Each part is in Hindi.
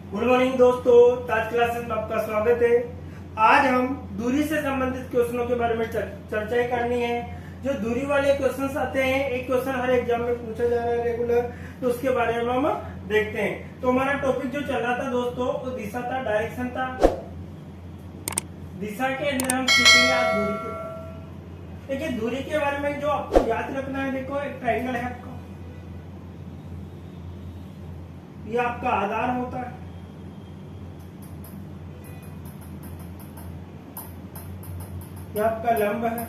गुड मॉर्निंग दोस्तों, ताज क्लासेस में आपका स्वागत है। आज हम दूरी से संबंधित क्वेश्चनों के बारे में चर्चाएं करनी है। जो दूरी वाले क्वेश्चंस आते हैं, एक क्वेश्चन हर एग्जाम में पूछा जा रहा है रेगुलर, तो उसके बारे में हम देखते हैं। तो हमारा टॉपिक जो चल रहा था दोस्तों, वो दिशा था, डायरेक्शन था। दिशा के अंदर हम सीखेंगे आज दूरी के बारे में। देखिए, दूरी के बारे में जो आपको याद रखना है, देखो एक ट्राइंगल है आपका, ये आपका आधार होता है, ये आपका लंब है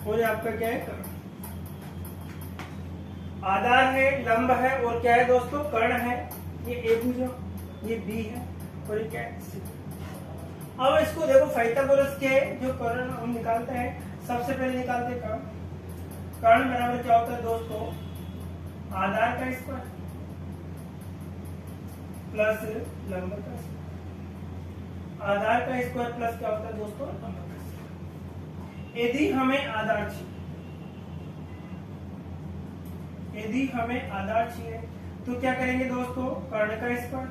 और ये आपका क्या है, कर्ण। आधार है, लंब है और क्या है दोस्तों, कर्ण है। ये ए भुजा, ये बी है और ये क्या है, सी। अब इसको देखो, पाइथागोरस के जो कर्ण हम निकालते हैं, सबसे पहले निकालते हैं कर्ण। कर्ण बराबर क्या होता है दोस्तों, आधार का स्क्वायर प्लस लंब का स्क्वायर। आधार का स्क्वायर प्लस क्या होता है दोस्तों, लंब का स्क्वायर। यदि हमें आधार चाहिए तो क्या करेंगे दोस्तों, कर्ण का स्क्वायर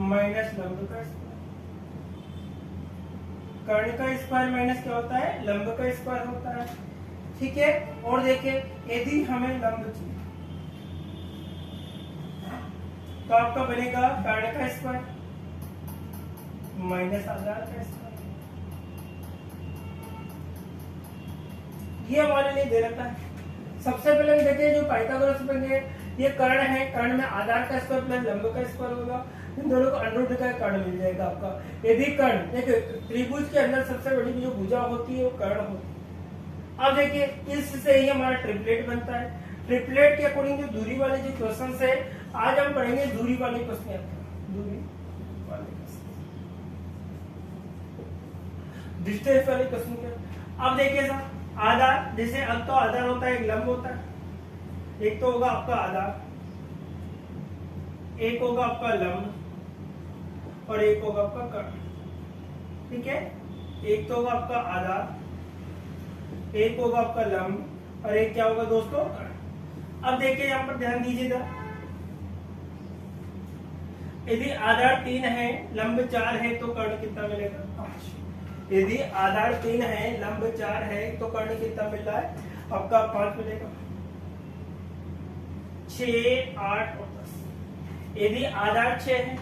माइनस लंब का स्क्वायर। कर्ण का स्क्वायर माइनस क्या होता है, लंब का स्क्वायर होता है। ठीक है। और देखिए, यदि हमें लंब चाहिए तो आपका बनेगा कर्ण का स्क्वायर माइनस आधार का स्क्वायर। ये हमारे लिए दे रखा है। सबसे पहले हम देखिए, जो पाइथागोरस बने, ये कर्ण है, कर्ण में आधार का स्क्वायर प्लस लंब का स्क्वायर होगा, इन दोनों को अंडर का कर्ण मिल जाएगा आपका। यदि कर्ण, देखिए त्रिभुज के अंदर सबसे बड़ी जो भुजा होती है वो कर्ण होती है। अब देखिए, इससे ही हमारा ट्रिपलेट बनता है। ट्रिपलेट के अकॉर्डिंग जो दूरी वाले जो क्वेश्चन है, आज हम पढ़ेंगे दूरी वाले क्वेश्चन। दूरी वाले क्वेश्चन, डिस्टेंस वाले क्वेश्चन क्या। अब देखिए सर, आधार, जैसे अब तो आधार होता है, एक लंब होता है। एक तो होगा आपका आधार, एक होगा आपका लंब और एक होगा आपका कर्ण। ठीक है। एक तो होगा आपका आधार, एक होगा आपका लंब और एक क्या होगा दोस्तों, कर्ण। अब देखिए, यहां पर ध्यान दीजिएगा, यदि आधार 3 है, लंब 4 है तो कर्ण कितना मिलेगा, 5। यदि आधार 3 है, लंब 4 है तो कर्ण कितना मिल रहा है आपका, 5 मिलेगा। 6, 8 और 10। यदि आधार 6 है,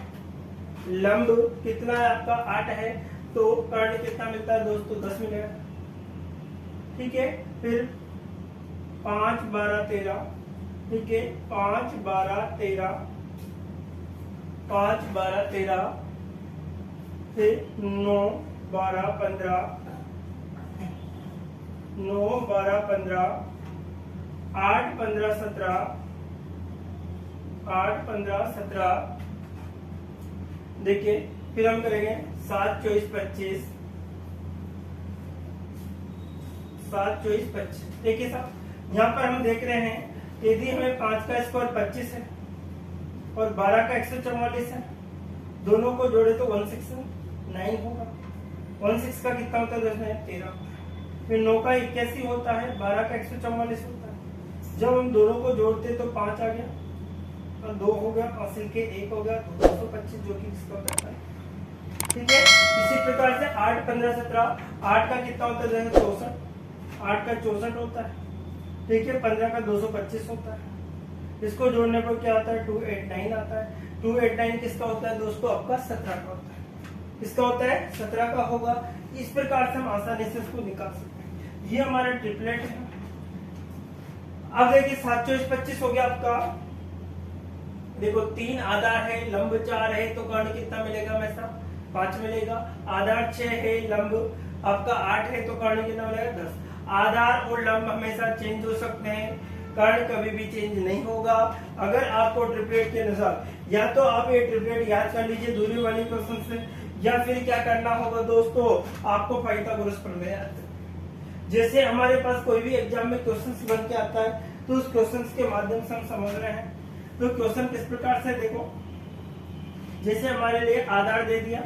लंब कितना है आपका, 8 है, तो कर्ण कितना मिलता है दोस्तों, 10 मिलेगा। ठीक है। फिर 5, 12, 13। ठीक है, 5, 12, 13, 5, 12, 13, फिर 9, 12, 15, 9, 12, 15, 8, 15, 17, 8, 15, 17। देखिए, फिर हम करेंगे 7, 24, 25, 7, 24, 25। देखिए साहब, यहाँ पर हम देख रहे हैं, यदि हमें 5 का स्क्वायर 25 है और 12 का 144 है, दोनों को जोड़े तो 169 होगा। 16 का कितना होता है दोस्तों, 13। फिर 9 का 81 होता है, 12 का 144 होता है। जब हम दोनों को जोड़ते तो 5 आ गया और 2 हो गया, हासिल के 1 हो गया, तो 225, जो कि इसका होता है। ठीक है। इसी प्रकार से 8, 15, 17, 8 का कितना होता है, 64, 8 का 64 होता है। ठीक है। 15 का 225 होता है। इसको जोड़ने पर क्या आता है, 289 आता है। 289 किसका होता है दोस्तों, आपका 17 का होता है। इसका होता है 17 का होगा। इस प्रकार से हम आसानी से इसको निकाल सकते हैं। ये हमारा ट्रिपलेट है। अब देखिए, 7, 24, 25 हो गया आपका। देखो, 3 आधार है, लंब 4 है, तो कर्ण कितना मिलेगा हमेशा, 5 मिलेगा। आधार 6 है, लंब आपका 8 है, तो कर्ण कितना मिलेगा, 10। आधार और लंब हमेशा चेंज हो सकते हैं, कर्ण कभी भी चेंज नहीं होगा। अगर आपको ट्रिपलेट के अनुसार, या तो आप ये ट्रिपलेट याद कर लीजिए दूरी वाली क्वेश्चन से, या फिर क्या करना होगा दोस्तों, आपको पाइथागोरस प्रमेय आता है। जैसे हमारे पास कोई भी एग्जाम में क्वेश्चन बन के आता है, तो उस क्वेश्चन के माध्यम से हम समझ रहे हैं। तो क्वेश्चन किस प्रकार से, देखो, जैसे हमारे लिए आधार दे दिया,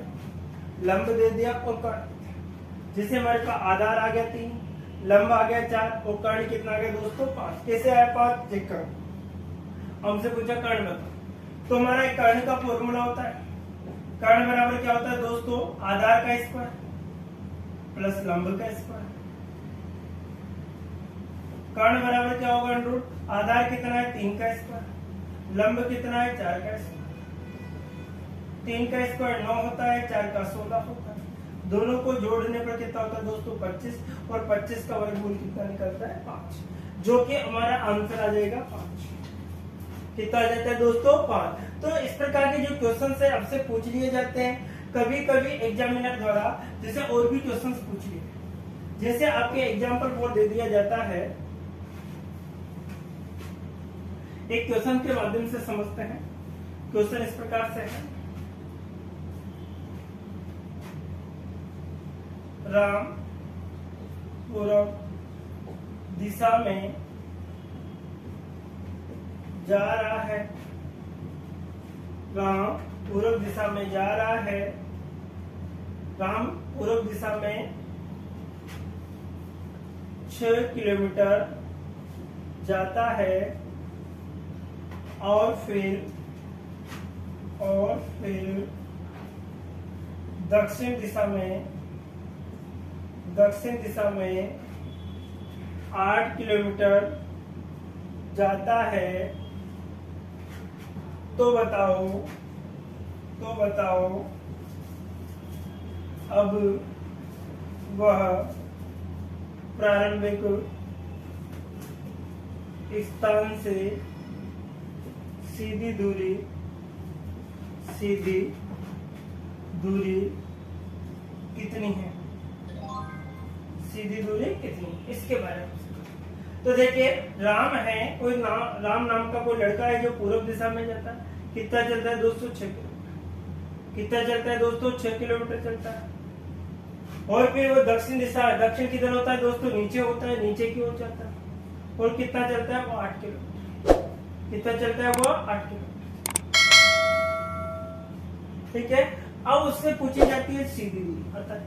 लंब दे दिया और कर्ण। जैसे हमारे पास आधार आ गया 3, लंब आ गया 4 और कर्ण कितना आ गया दोस्तों, 5। कैसे आया 5, चेक करो। हमसे पूछा कर्ण बताओ, तो हमारा एक कर्ण का फॉर्मूला होता है, कर्ण बराबर क्या होता है दोस्तों, आधार का स्क्वायर प्लस लंब का स्क्वायर। कर्ण बराबर क्या होगा, रूट आधार कितना है 3 का स्क्वायर, लंब कितना है 4 का स्क्वायर। 3 का स्क्वायर 9 होता है, 4 का 16 होता है। दोनों को जोड़ने पर कितना होता है दोस्तों 25, और 25 का वर्गमूल कितना निकलता है 5, जो कि हमारा आंसर आ जाएगा 5। कितना आ जाता है दोस्तों 5। तो इस प्रकार के जो क्वेश्चन है आपसे पूछ लिए जाते हैं, कभी कभी एग्जामिनर द्वारा जैसे और भी क्वेश्चन पूछ लिए, जैसे आपके एग्जाम्पल बोर्ड दे दिया जाता है, एक क्वेश्चन के माध्यम से समझते हैं। क्वेश्चन इस प्रकार से है, राम पूर्व दिशा में जा रहा है, राम पूर्व दिशा में जा रहा है, राम पूर्व दिशा में 6 किलोमीटर जाता है और फिर दक्षिण दिशा में 8 किलोमीटर जाता है। तो बताओ अब वह प्रारंभिक स्थान से सीधी दूरी कितनी है, सीधी दूरी कितनी, इसके बारे में। तो देखिए राम है, राम नाम का कोई लड़का है जो पूर्व दिशा में जाता है, कितना चलता है दोस्तों 6 किलोमीटर। कितना चलता है दोस्तों 6 किलोमीटर चलता है। और फिर वो दक्षिण दिशा, दक्षिण किधर होता है दोस्तों, नीचे होता है, नीचे की ओर जाता है। और कितना चलता है वो 8 किलोमीटर। कितना चलता है वो 8 किलोमीटर। ठीक है, अब उससे पूछी जाती है सीधी दूरी, अर्थात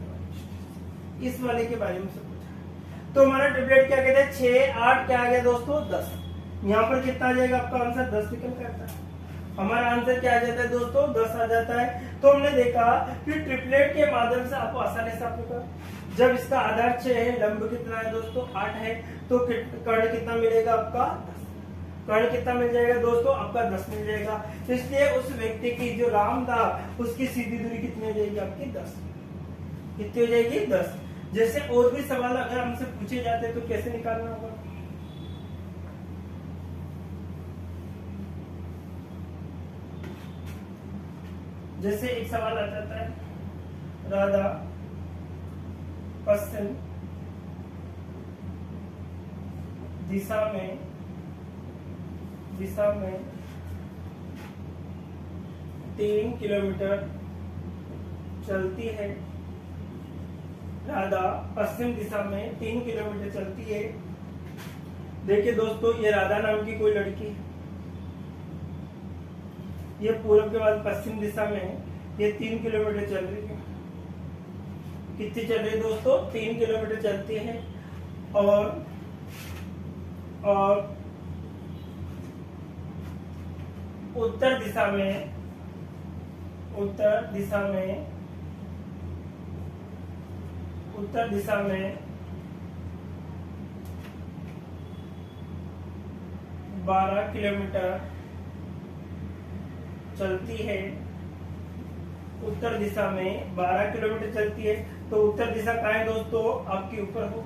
इस वाले के बारे में से पूछा। तो हमारा ट्रिपलेट क्या कहते हैं, 6 8 क्या आ गया दोस्तों 10। यहाँ पर कितना आ जाएगा आपका आंसर 10 निकल करता है। हमारा आंसर क्या आ जाता है दोस्तों 10 आ जाता है। तो हमने देखा कि ट्रिपलेट के माध्यम से आपको आसानी से आपको, जब इसका आधार 6 है, लंब कितना है दोस्तों 8 है, तो कर्ण कितना मिलेगा आपका 10। कर्ण कितना मिल जाएगा दोस्तों आपका 10 मिल जाएगा। इसलिए उस व्यक्ति की जो राम था उसकी सीधी दूरी कितनी हो जाएगी आपकी 10। कितनी हो जाएगी 10। जैसे और भी सवाल अगर हमसे पूछे जाते हैं तो कैसे निकालना होगा, जैसे एक सवाल आ जाता है, राधा पश्चिम दिशा में 3 किलोमीटर चलती है। राधा पश्चिम दिशा में 3 किलोमीटर चलती है। देखिए दोस्तों ये राधा नाम की कोई लड़की है, ये पूर्व के बाद पश्चिम दिशा में ये 3 किलोमीटर चल रही है। कितनी चल रही है दोस्तों 3 किलोमीटर चलती है। और उत्तर दिशा में 12 किलोमीटर चलती है। उत्तर दिशा में 12 किलोमीटर चलती है। तो उत्तर दिशा कहाँ है दोस्तों आपकी ऊपर हो,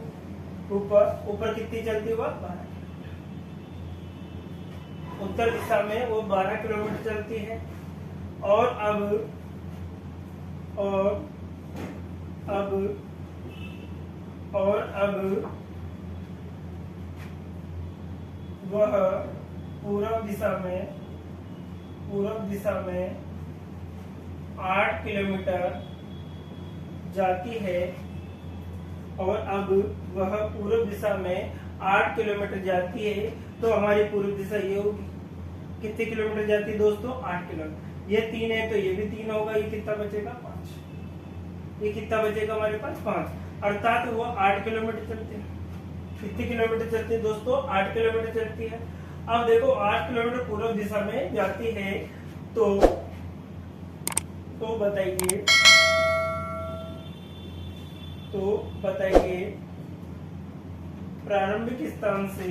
ऊपर कितनी चलती है 12। उत्तर दिशा में वो 12 किलोमीटर चलती है। और अब वह पूर्व दिशा में 8 किलोमीटर जाती है। और अब वह पूर्व दिशा में 8 किलोमीटर जाती है। तो हमारी पूर्व दिशा ये होगी, कितने किलोमीटर जाती है दोस्तों 8 किलोमीटर। ये 3 है तो ये भी 3 होगा। ये कितना बचेगा 5। ये कितना बचेगा हमारे पास 5। अर्थात वो 8 किलोमीटर चलते हैं। कितने किलोमीटर चलती है दोस्तों 8 किलोमीटर चलती है। अब देखो 8 किलोमीटर पूर्व दिशा में जाती है तो बताइए प्रारंभिक स्थान से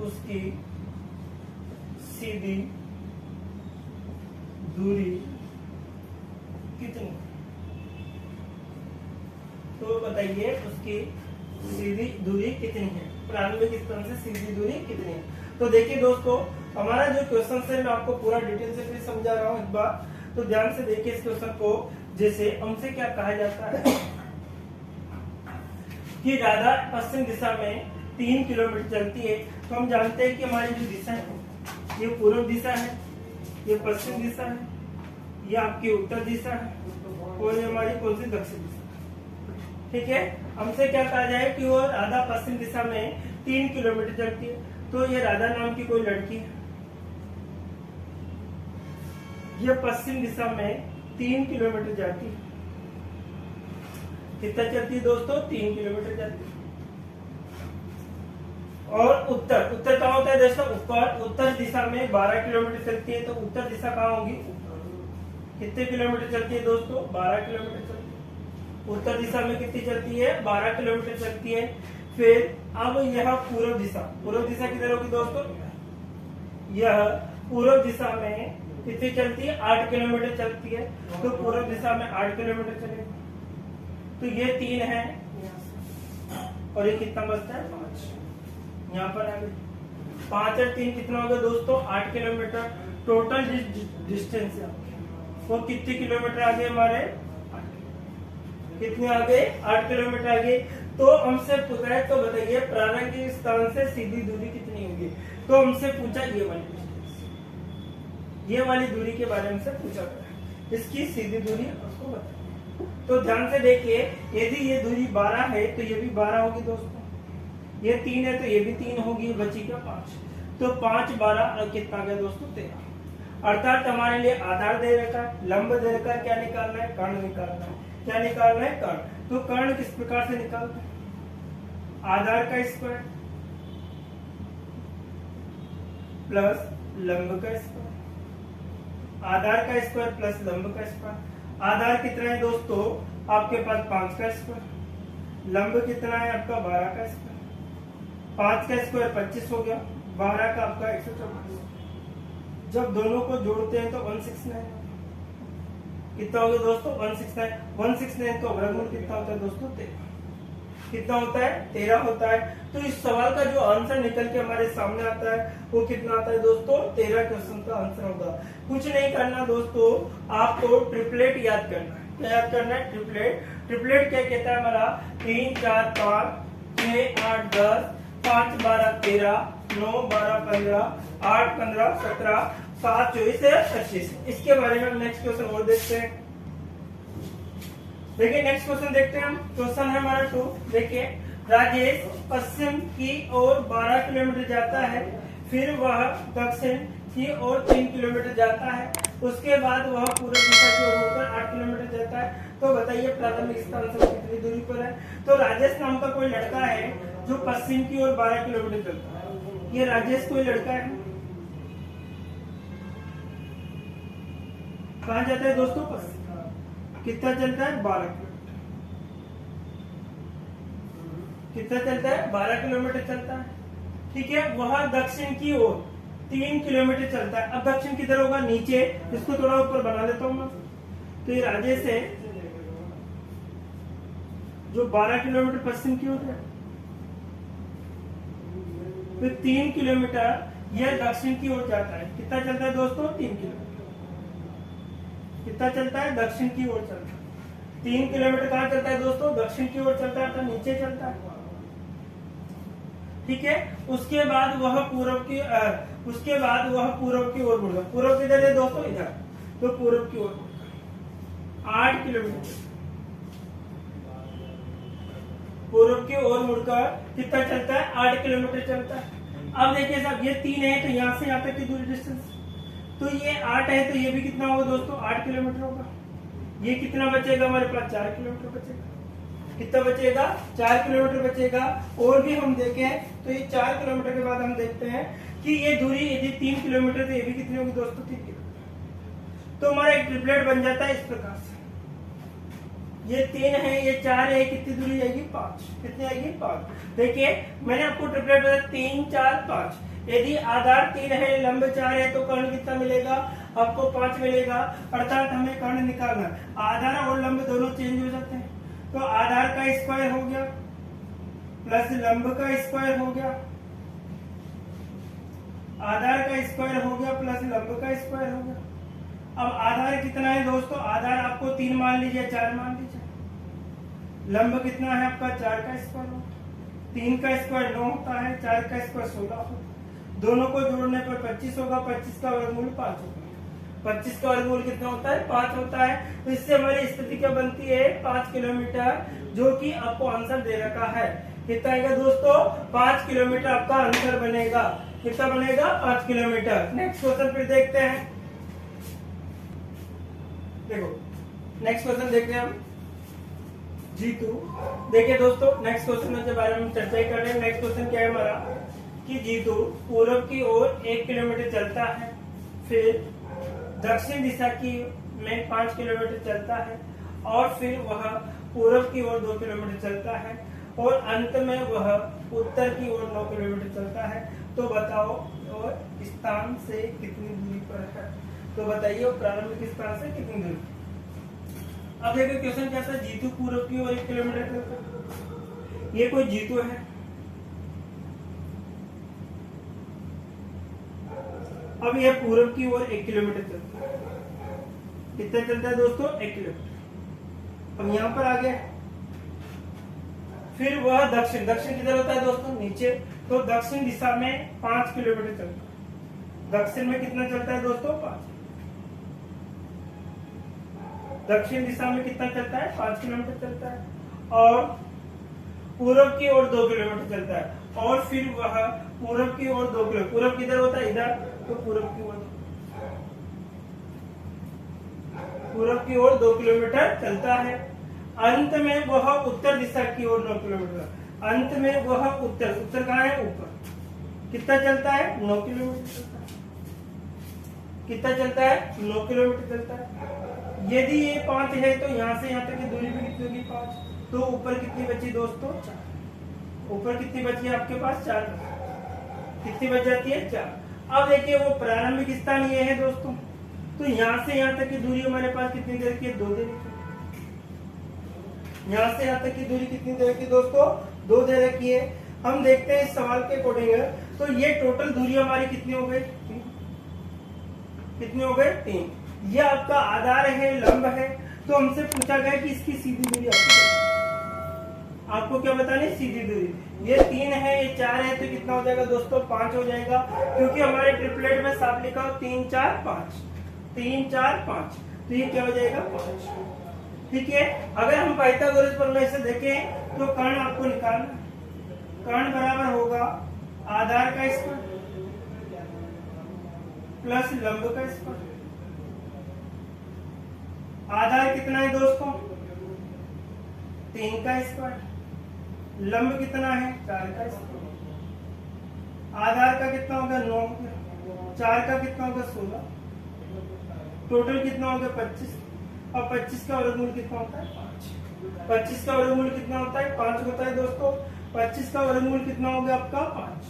उसकी सीधी दूरी कितनी? तो बताइए उसकी सीधी दूरी कितनी है, प्रारंभिक स्थान से सीधी दूरी कितनी है। तो देखिए दोस्तों, हमारा जो क्वेश्चन है मैं आपको पूरा डिटेल से फिर समझा रहा हूँ एक बार, तो ध्यान से देखिए इस क्वेश्चन को। जैसे हमसे क्या कहा जाता है कि राधा पश्चिम दिशा में 3 किलोमीटर चलती है, तो हम जानते हैं कि हमारी जो दिशा है ये पूर्व दिशा है, ये पश्चिम दिशा है, ये आपकी उत्तर दिशा है और ये हमारी कौन सी दक्षिण दिशा। ठीक है, हमसे क्या कहा जाए कि वो राधा पश्चिम दिशा में 3 किलोमीटर चलती है, तो ये राधा नाम की कोई लड़की है, ये पश्चिम दिशा में 3 किलोमीटर जाती है। कितना चलती है दोस्तों? 3 किलोमीटर जाती है। और उत्तर कहाँ होता है दोस्तों? ऊपर। उत्तर दिशा में 12 किलोमीटर चलती है, तो उत्तर दिशा कहाँ होगी? कितने किलोमीटर चलती है दोस्तों? 12 किलोमीटर चलती है। उत्तर दिशा में कितनी चलती है? 12 किलोमीटर चलती है। फिर अब यह पूर्व दिशा किधर होगी दोस्तों? यह पूर्व दिशा में कितनी चलती है? 8 किलोमीटर चलती है, तो पूर्व दिशा में 8 किलोमीटर चलेगी। तो ये 3 है और ये कितना बचता है? 5। यहाँ पर आगे 5 और 3 कितना होगा दोस्तों? 8 किलोमीटर टोटल डिस्टेंस है। वो कितने किलोमीटर आगे हमारे? कितने आगे? 8 किलोमीटर आगे। तो हमसे पूछा है, तो बताइए प्रारंभिक स्थान से सीधी दूरी कितनी होगी। तो हमसे पूछा ये वाली दूरी के बारे में से पूछा गया, इसकी सीधी दूरी उसको बताइए। तो ध्यान से देखिए, यदि ये दूरी 12 है तो ये भी 12 होगी दोस्तों, ये 3 है तो ये भी 3 होगी, बची क्या? 5। तो 5 12 कितना गया दोस्तों? 13। अर्थात हमारे लिए आधार दे रखा है, लंब दे रखा है, क्या निकालना है? कर्ण निकालना है। क्या निकालना है? कर्ण। तो कर्ण किस प्रकार से निकालते हैं? आधार का स्क्वायर प्लस लंब का स्क्वायर, आधार का स्क्वायर प्लस लंब का स्क्वायर। आधार कितना है दोस्तों? आपके पास 5 का स्क्वायर। लंब कितना है आपका? 12 का स्क्वायर। 5 का स्क्वायर 25 हो गया, 12 का आपका 124। जब दोनों को जोड़ते हैं तो 169 कितना हो गया दोस्तों? 169। 169 का वर्गमूल कितना होता है दोस्तों? 13। कितना होता है? 13 होता है। तो इस सवाल का जो आंसर निकल के हमारे सामने आता है वो कितना आता है दोस्तों? 13 क्वेश्चन का आंसर होगा। कुछ नहीं करना दोस्तों, आपको ट्रिपलेट याद करना है। क्या याद करना है? ट्रिपलेट क्या कहता है हमारा? 3 4 5 6 8 10 5 12 13 9 12 15 8 15 17 7 24 25। इसके बारे में हम नेक्स्ट क्वेश्चन और देखते हैं। देखिए नेक्स्ट क्वेश्चन देखते हैं हम। क्वेश्चन है हमारा 2। देखिए, राजेश पश्चिम की ओर 12 किलोमीटर जाता है, फिर वह दक्षिण की ओर 3 किलोमीटर जाता है, उसके बाद वह पूर्व दिशा की ओर मुड़कर 8 किलोमीटर जाता है। तो बताइए प्रारंभिक स्थान से कितनी दूरी पर है। तो राजेश नाम का कोई लड़का है जो पश्चिम की ओर 12 किलोमीटर चलता है। ये राजेश कोई लड़का है, कहाँ जाता है दोस्तों? पश्चिम। कितना चलता है? 12 किलोमीटर। कितना चलता है? 12 किलोमीटर चलता है। ठीक है, वह दक्षिण की ओर 3 किलोमीटर चलता है। अब दक्षिण किधर होगा? नीचे। इसको थोड़ा ऊपर बना देता हूं मैं। तो ये राजेश है जो 12 किलोमीटर पश्चिम की ओर है, तो 3 किलोमीटर यह दक्षिण की ओर जाता है। कितना चलता है दोस्तों? 3 किलोमीटर। कितना चलता है? दक्षिण की ओर चलता है। 3 किलोमीटर कहाँ चलता है दोस्तों? दक्षिण की ओर चलता है, तो नीचे चलता है। ठीक है, उसके बाद वह पूर्व की ओर मुड़ा। पूर्व किधर है दोस्तों? इधर। तो पूर्व की ओर 8 किलोमीटर पूर्व की ओर मुड़कर कितना चलता है? 8 किलोमीटर चलता है। अब देखिए साहब, ये 3 है तो यहाँ से यहाँ तक की दूरी डिस्टेंस, तो ये 8 है तो ये भी कितना होगा दोस्तों? 8 किलोमीटर होगा। ये कितना बचेगा हमारे पास? 4 किलोमीटर बचेगा। कितना बचेगा, 4 किलोमीटर बचेगा। और भी हम देखें तो ये 4 किलोमीटर के बाद हम देखते हैं कि ये दूरी यदि 3 किलोमीटर तो ये भी कितनी होगी दोस्तों, 3 किलोमीटर। तो हमारा एक ट्रिपलेट बन जाता है इस प्रकार से। ये 3 है, ये 4 है, कितनी दूरी आएगी, 5। कितनी आएगी, 5। देखिए मैंने आपको ट्रिपलेट बताया 3 4 5। यदि आधार 3 है, लंब 4 है, तो कर्ण कितना मिलेगा, आपको 5 मिलेगा। अर्थात हमें कर्ण निकालना है। आधार और लंब दोनों चेंज हो जाते हैं, तो आधार का स्क्वायर हो गया प्लस लंब का स्क्वायर हो गया, आधार का स्क्वायर हो गया प्लस लंब का स्क्वायर हो गया। अब आधार कितना है दोस्तों, आधार आपको 3 मान लीजिए, 4 मान लीजिए। लंब कितना है आपका, 4 का स्क्वायर होता है। 3 का स्क्वायर 9 होता है, 4 का स्क्वायर 16 होता है। दोनों को जोड़ने पर 25 होगा, 25 का वर्गमूल 5 होगा। 25 का वर्गमूल कितना होता है, 5 होता है। तो इससे हमारी स्थिति क्या बनती है, 5 किलोमीटर, जो कि आपको आंसर दे रखा है। कितना आएगा दोस्तों, 5 किलोमीटर आपका आंसर बनेगा। कितना बनेगा, 5 किलोमीटर। नेक्स्ट क्वेश्चन फिर देखते हैं। देखो नेक्स्ट क्वेश्चन देखते हैं हम G2। देखिए दोस्तों नेक्स्ट क्वेश्चन के बारे में चर्चा कर रहे हैं। नेक्स्ट क्वेश्चन क्या है हमारा कि G2 पूर्व की ओर 1 किलोमीटर चलता है, फिर दक्षिण दिशा की में 5 किलोमीटर चलता है, और फिर वह पूर्व की ओर 2 किलोमीटर चलता है, और अंत में वह उत्तर की ओर 9 किलोमीटर चलता है। तो बताओ और स्थान से कितनी दूरी पर है। तो बताइए प्रारंभिक स्थान से कितनी दूरी। अब देखो क्वेश्चन क्या था, G2 पूर्व की ओर 1 किलोमीटर चलता है। ये कोई G2 है, अब यह पूर्व की ओर 1 किलोमीटर चलता है। कितना चलता है दोस्तों, 1 किलोमीटर। अब यहां पर आ गया, फिर वह दक्षिण किधर होता है दोस्तों, नीचे। तो दक्षिण दिशा में 5 किलोमीटर चलता है। दक्षिण में कितना चलता है दोस्तों, 5। दक्षिण दिशा में कितना चलता है, 5 किलोमीटर चलता है। और पूर्व की ओर 2 किलोमीटर चलता है, और फिर वह पूर्व की ओर 2 किलोमीटर, पूर्व किधर होता है, इधर, तो पूर्व की ओर 2 किलोमीटर चलता है। अंत में वह उत्तर दिशा की ओर 9 किलोमीटर। अंत में वह उत्तर कहाँ है, ऊपर। कितना चलता है, 9 किलोमीटर चलता है। कितना चलता है, 9 किलोमीटर चलता है। यदि ये 5 है तो यहाँ से यहाँ तक की दूरी भी कितनी होगी, 5। तो ऊपर कितनी बची दोस्तों, 4। ऊपर कितनी बची है आपके पास, 4। कितनी बच जाती है, 4। अब देखिए वो प्रारंभिक स्थान ये है दोस्तों, तो यहाँ से यहाँ तक की दूरी हमारे पास कितनी देर की है, 2 देर की। यहाँ से यहाँ तक की दूरी कितनी देर की दोस्तों, 2 देर की है। हम देखते हैं इस सवाल के अकॉर्डिंग, तो ये टोटल दूरी हमारी कितनी हो गई, कितनी हो गई, 3। ये आपका आधार है, लंब है। तो हमसे पूछा गया कि इसकी सीधी दूरी आपको क्या बतानी, सीधी दूरी। ये 3 है, ये 4 है, तो कितना हो जाएगा दोस्तों, 5 हो जाएगा। क्योंकि हमारे ट्रिपलेट में साफ लिखा हो 3 4 5, 3 4 5, तो ये क्या हो जाएगा, 5। ठीक है। अगर हम पाइथागोरस प्रमेय से देखें तो कर्ण आपको निकालना, कर्ण बराबर होगा आधार का स्क्वायर प्लस लंब का स्क्वायर। आधार कितना है दोस्तों, 3 का स्क्वायर, लंब कितना है, 4 का स्क्वायर। आधार का कितना होगा, 9, 4 का कितना होगा, 16। टोटल कितना होगा, 25। और 25 का वर्गमूल कितना होता है, 5। 25 का वर्गमूल कितना होता है, 5 होता है दोस्तों। 25 का वर्गमूल कितना होगा आपका, 5।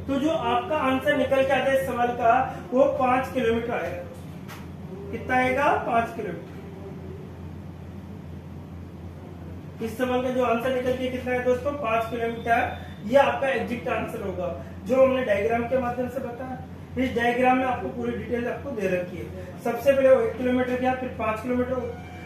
तो जो आपका आंसर निकल के आता है इस सवाल का, वो 5 किलोमीटर आएगा। कितना आएगा, 5 किलोमीटर। इस सवाल का जो आंसर निकल के कितना है दोस्तों, 5 किलोमीटर। ये आपका एग्जैक्ट आंसर होगा, जो हमने डायग्राम के माध्यम से बताया। इस डायग्राम में आपको पूरी डिटेल आपको दे रखी है। सबसे पहले 1 किलोमीटर किया, फिर 5 किलोमीटर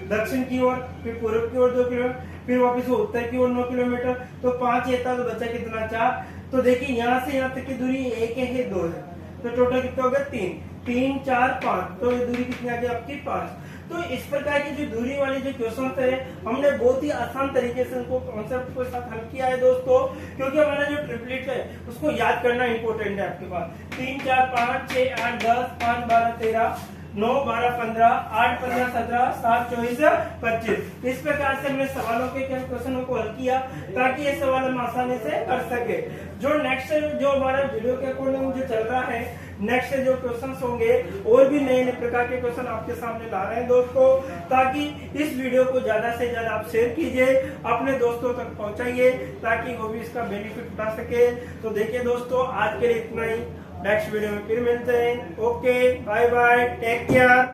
दक्षिण की ओर, फिर पूर्व की ओर 2 किलोमीटर, फिर वापस उत्तर की ओर 9 किलोमीटर। तो 5 ये था, तो बचा कितना, 4। तो देखिए यहाँ से यहाँ तक की दूरी 1 है, 2 है, तो टोटल कितना होगा, 3 3 4 5। तो ये दूरी कितनी आ गई आपकी, 5। तो इस प्रकार की जो दूरी वाले जो क्वेश्चन है, हमने बहुत ही आसान तरीके से उनको कॉन्सेप्ट के साथ हल किया है दोस्तों। क्योंकि हमारा जो ट्रिपलेट है उसको याद करना इंपॉर्टेंट है आपके पास। 3 4 5 6 8 10 5 12 13 9, 12, 15, 8, 15, 17, 7, 24, 25। इस प्रकार से हमने सवालों के क्वेश्चनों को हल किया ताकि ये सवाल हम आसानी से कर सके। जो नेक्स्ट जो हमारा वीडियो के अकॉर्डिंग जो चल रहा है, नेक्स्ट जो क्वेश्चंस होंगे और भी नए नए प्रकार के क्वेश्चन आपके सामने ला रहे हैं दोस्तों, ताकि इस वीडियो को ज्यादा से ज्यादा आप शेयर कीजिए, अपने दोस्तों तक पहुंचाइए ताकि वो भी इसका बेनिफिट उठा सके। तो देखिए दोस्तों, आज के लिए इतना ही। नेक्स्ट वीडियो में फिर मिलते हैं। Okay, bye bye, take care.